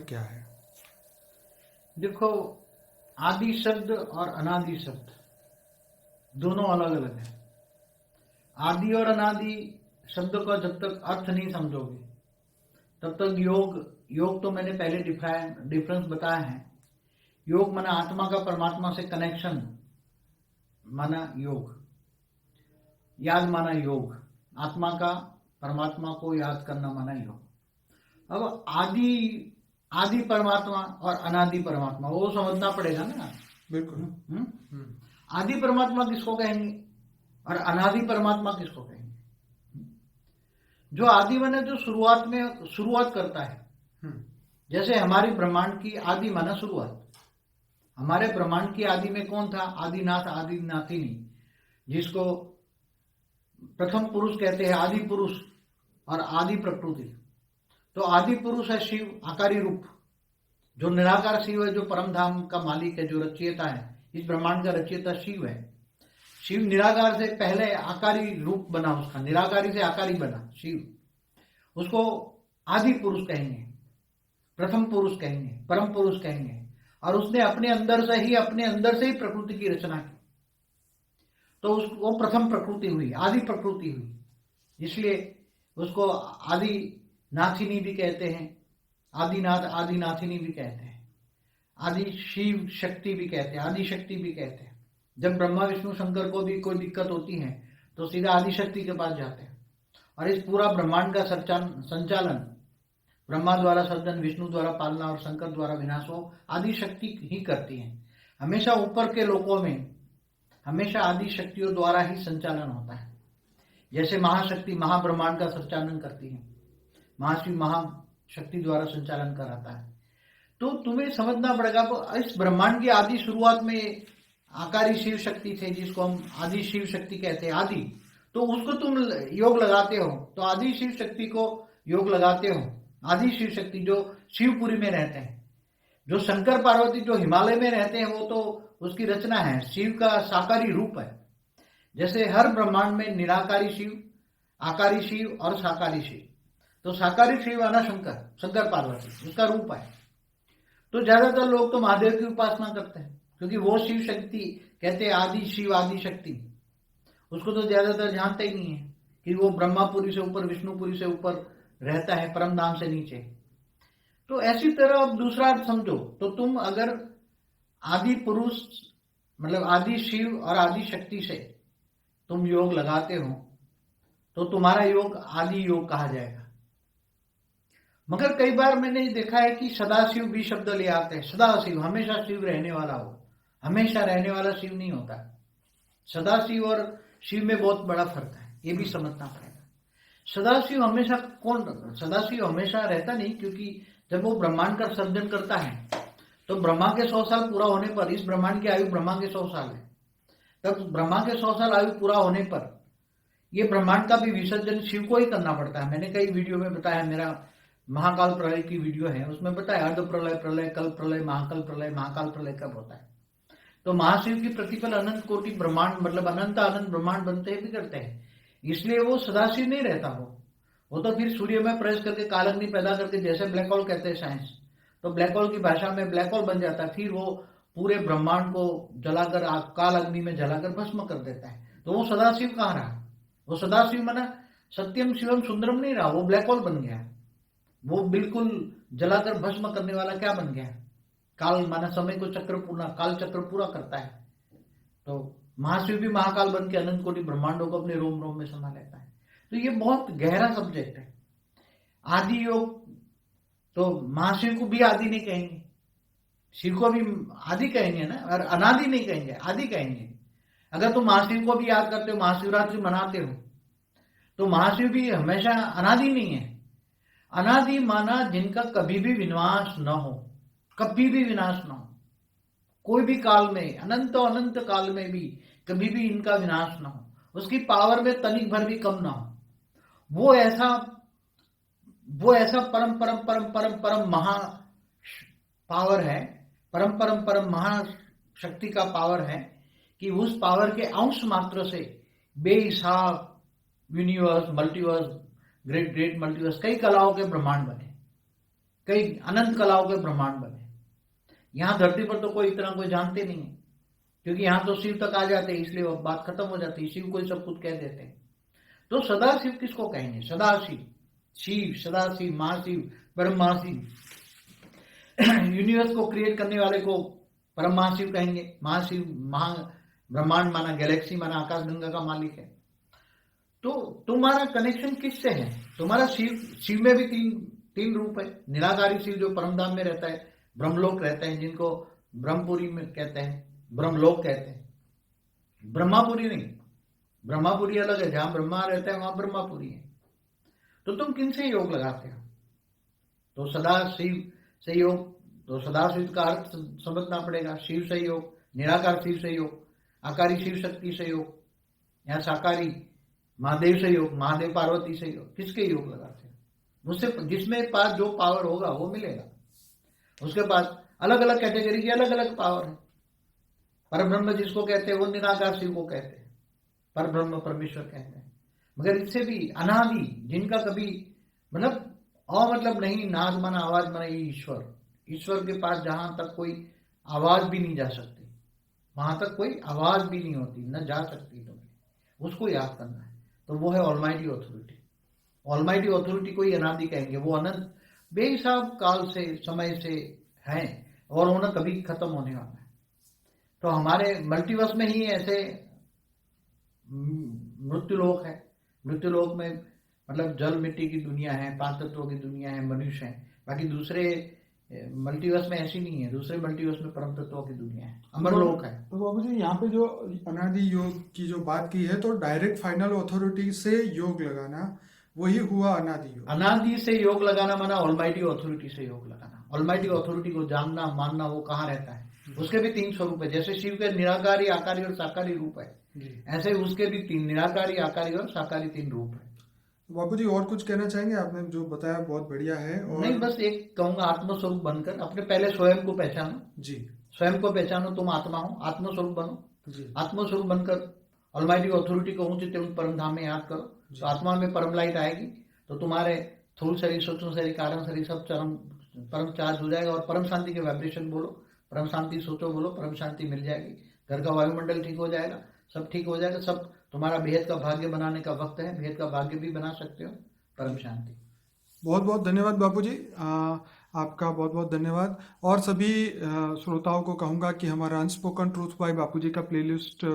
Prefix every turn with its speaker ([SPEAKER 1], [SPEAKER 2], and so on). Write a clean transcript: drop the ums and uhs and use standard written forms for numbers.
[SPEAKER 1] क्या है?
[SPEAKER 2] देखो, आदि शब्द और अनादि शब्द दोनों अलग अलग है। आदि और अनादि शब्द का जब तक अर्थ नहीं समझोगे तब तक योग तो मैंने पहले डिफरेंस बताया है। योग माना आत्मा का परमात्मा से कनेक्शन माना योग, याद माना योग, आत्मा का परमात्मा को याद करना माना योग। अब आदि परमात्मा और अनादि परमात्मा वो समझना पड़ेगा ना।
[SPEAKER 1] बिल्कुल।
[SPEAKER 2] आदि परमात्मा किसको कहेंगे और अनादि परमात्मा किसको कहेंगे? जो आदि माने जो शुरुआत करता है। जैसे हमारी ब्रह्मांड की आदि माना शुरुआत। हमारे ब्रह्मांड की आदि में कौन था? आदिनाथ आदिनाथिनी, जिसको प्रथम पुरुष कहते हैं, आदि पुरुष और आदि प्रकृति। तो आदि पुरुष है शिव, आकारी रूप, जो निराकार शिव है, जो परम धाम का मालिक है, जो रचयिता है, इस ब्रह्मांड का रचयिता शिव है। शिव निराकार से पहले आकारी रूप बना, उसका निराकारी से आकारी बना शिव। उसको आदि पुरुष कहेंगे, प्रथम पुरुष कहेंगे, परम पुरुष कहेंगे। और उसने अपने अंदर से ही प्रकृति की रचना की, तो वो प्रथम प्रकृति हुई, आदि प्रकृति हुई। इसलिए उसको आदि नाथिनी भी कहते हैं, आदिनाथ आदिनाथिनी भी कहते हैं, आदि शिव शक्ति भी कहते हैं, आदि शक्ति भी कहते हैं। जब ब्रह्मा विष्णु शंकर को भी कोई दिक्कत होती है तो सीधा आदि शक्ति के पास जाते हैं। और इस पूरा ब्रह्मांड का संचालन ब्रह्मा द्वारा सर्जन, विष्णु द्वारा पालना और शंकर द्वारा विनाश हो आदि शक्ति ही करती है। हमेशा ऊपर के लोकों में हमेशा आदि शक्तियों द्वारा ही संचालन होता है। जैसे महाशक्ति महाब्रह्मांड का संचालन करती है, महाशिव महाशक्ति द्वारा संचालन कराता है। तो तुम्हें समझना पड़ेगा, तो इस ब्रह्मांड की आदि शुरुआत में आकारी शिव शक्ति थे, जिसको हम आदि शिव शक्ति कहते हैं। आदि तो उसको तुम योग लगाते हो, तो आदि शिव शक्ति को योग लगाते हो। आदि शिव शक्ति जो शिवपुरी में रहते हैं, जो शंकर पार्वती जो हिमालय में रहते हैं, वो तो उसकी रचना है, शिव का साकारी रूप है। जैसे हर ब्रह्मांड में निराकारी शिव, आकारी शिव और साकारी शिव। तो साकारी शिव आना शंकर पार्वती, उसका रूप है। तो ज्यादातर लोग तो महादेव की उपासना करते हैं, क्योंकि वो शिव शक्ति कहते हैं आदि शिव आदि शक्ति। उसको तो ज्यादातर जानते ही नहीं है कि वो ब्रह्मापुरी से ऊपर, विष्णुपुरी से ऊपर रहता है, परम धाम से नीचे। तो ऐसी तरह अब दूसरा अर्थ समझो, तो तुम अगर आदि पुरुष मतलब आदि शिव और आदि शक्ति से तुम योग लगाते हो तो तुम्हारा योग आदि योग कहा जाएगा। मगर कई बार मैंने देखा है कि सदाशिव भी शब्द ले आते हैं। सदाशिव हमेशा शिव रहने वाला हो, हमेशा रहने वाला शिव नहीं होता। सदाशिव और शिव में बहुत बड़ा फर्क है, ये भी समझना पड़ेगा। सदाशिव हमेशा रहता नहीं, क्योंकि जब वो ब्रह्मांड का सर्जन करता है तो ब्रह्मा के 100 साल पूरा होने पर, इस ब्रह्मांड की आयु ब्रह्मा के 100 साल है, तब ब्रह्मा के 100 साल आयु पूरा होने पर ये ब्रह्मांड का भी विसर्जन शिव को ही करना पड़ता है। मैंने कई वीडियो में बताया, मेरा महाकाल प्रलय की वीडियो है, उसमें बताया अर्ध प्रलय, प्रलय, कल प्रलय, महाकाल प्रलय, महाकाल प्रलय कब होता है। तो महाशिव की प्रतिपल अनंत कोटि ब्रह्मांड मतलब अनंत ब्रह्मांड बनते हैं, भी करते हैं। इसलिए वो सदाशिव नहीं रहता। वो तो फिर सूर्य में प्रवेश करके कालअग्नि पैदा करके, जैसे ब्लैक होल कहते हैं साइंस, तो ब्लैक होल की भाषा में ब्लैक होल बन जाता है। फिर वो पूरे ब्रह्मांड को जलाकर काल अग्नि में जलाकर भस्म कर देता है। तो वो सदाशिव कहाँ रहा? वो सदाशिव माना सत्यम शिवम सुंदरम नहीं रहा, वो ब्लैक होल बन गया। वो बिल्कुल जलाकर भस्म करने वाला क्या बन गया? काल माना समय को काल चक्र पूरा करता है। तो महाशिव भी महाकाल बन के अनंत कोटि ब्रह्मांडों को अपने रोम रोम में समा लेता है। तो ये बहुत गहरा सब्जेक्ट है। आदि योग तो महाशिव को भी आदि नहीं कहेंगे, शिव को भी आदि कहेंगे ना, और अनादि नहीं कहेंगे, आदि कहेंगे। अगर तुम महाशिव को भी याद करते हो, महाशिवरात्रि मनाते हो, तो महाशिव भी हमेशा अनादि नहीं है। अनादि माना जिनका कभी भी विनाश न हो, कभी भी विनाश न हो, कोई भी काल में, अनंत काल में भी कभी भी इनका विनाश न हो, उसकी पावर में तनिक भर भी कम ना हो। वो ऐसा परम परम परम परम परम महा पावर है, परम परम परम महाशक्ति का पावर है कि उस पावर के अंश मात्र से बेहिसाब यूनिवर्स, मल्टीवर्स, ग्रेट मल्टीवर्स, कई कलाओं के ब्रह्मांड बने। कई अनंत कलाओं के ब्रह्मांड बने। यहाँ धरती पर तो कोई इतना कोई जानते नहीं है, क्योंकि यहाँ तो शिव तक आ जाते हैं, इसलिए वो बात खत्म हो जाती है, शिव को ही सब कुछ कह देते हैं। तो सदाशिव किसको कहेंगे? सदाशिव, शिव, सदाशिव, महाशिव, परम महाशिव। यूनिवर्स को क्रिएट करने वाले को परम महाशिव कहेंगे। महाशिव, महा ब्रह्मांड माना गैलेक्सी माना आकाश गंगा का मालिक है। तो तुम्हारा कनेक्शन किससे है? तुम्हारा शिव में भी तीन रूप है। निराकारी शिव जो परमधाम में रहता है, ब्रह्मलोक रहते हैं, जिनको ब्रह्मपुरी में कहते हैं, ब्रह्मलोक कहते हैं। ब्रह्मापुरी नहीं, ब्रह्मापुरी अलग है, जहां ब्रह्मा रहता है वहां ब्रह्मापुरी है। तो तुम किनसे योग लगाते हो? तो सदाशिव से योग, तो सदाशिव का अर्थ समझना पड़ेगा। शिव से योग, निराकार शिव से योग, आकारी शिव शक्ति से योग, या साकारी महादेव से योग, महादेव पार्वती से योग। किसके योग लगाते हो? उससे जिसमें पास जो पावर होगा वो मिलेगा। उसके पास अलग अलग कैटेगरी की अलग अलग पावर है। परब्रह्म जिसको कहते हैं वो निराकार शिव को कहते हैं, परब्रह्म परमेश्वर कहते हैं। मगर इससे भी अनादि, जिनका कभी मतलब मतलब नहीं, नाद माना आवाज माना ईश्वर, ईश्वर के पास जहां तक कोई आवाज भी नहीं जा सकती, वहां तक कोई आवाज भी नहीं होती, न जा सकती, तुम्हें उसको याद करना है। तो वो है ऑलमाइटी ऑथोरिटी। ऑलमाइटी ऑथोरिटी को ही अनादि कहेंगे। वो अनंत बेहिसाब काल से, समय से है, और उन्हें कभी खत्म होने वाला है। तो हमारे मल्टीवर्स में ही ऐसे मृत्युलोक है। मृत्युलोक में मतलब जल मिट्टी की दुनिया है, 5 तत्वों की दुनिया है, मनुष्य है। बाकी दूसरे मल्टीवर्स में ऐसी नहीं है। दूसरे मल्टीवर्स में परम तत्वों की दुनिया है, अमरलोक है।
[SPEAKER 1] तो बाबू जी, यहाँ पे जो अनादि योग की जो बात की है, तो डायरेक्ट फाइनल अथॉरिटी से योग लगाना, वही हुआ अनादि योग।
[SPEAKER 2] अनादि से योग लगाना माना ऑलमाइटी ऑथोरिटी से योग लगाना। ऑलमाइटी ऑथोरिटी को जानना, मानना, वो कहाँ रहता है। उसके भी 3 स्वरूप है। जैसे शिव के निराकारी, आकारी और साकारी रूप है, ऐसे उसके भी 3 निराकारी, आकारी और साकारी 3 रूप है।
[SPEAKER 1] बाबू जी, और कुछ कहना चाहेंगे? आपने जो बताया बहुत बढ़िया है। और
[SPEAKER 2] नहीं, बस एक कहूंगा, आत्मस्वरूप बनकर अपने पहले स्वयं को पहचानो
[SPEAKER 1] जी,
[SPEAKER 2] स्वयं को पहचानो, तुम आत्मा हो, आत्मस्वरूप बनो जी। आत्मस्वरूप बनकर ऑलमाइटी ऑथोरिटी को ऊंचे परम धाम में याद करो, तो आत्मा में परम लाइट आएगी। तो तुम्हारे स्थूल शरीर, सूक्ष्म शरीर, कारण शरीर सब परम चार्ज हो जाएगा। और परम शांति के वाइब्रेशन बोलो, परम शांति सोचो, बोलो, परम शांति मिल जाएगी। घर का वायुमंडल ठीक हो जाएगा, सब ठीक हो जाएगा। सब तुम्हारा बेहद का भाग्य बनाने का वक्त है। बेहद का भाग्य भी बना सकते हो। परम शांति।
[SPEAKER 1] बहुत बहुत धन्यवाद बाबू जी, आपका बहुत बहुत धन्यवाद। और सभी श्रोताओं को कहूँगा कि हमारा अनस्पोकन ट्रूथ बाय बापू जी का प्लेलिस्ट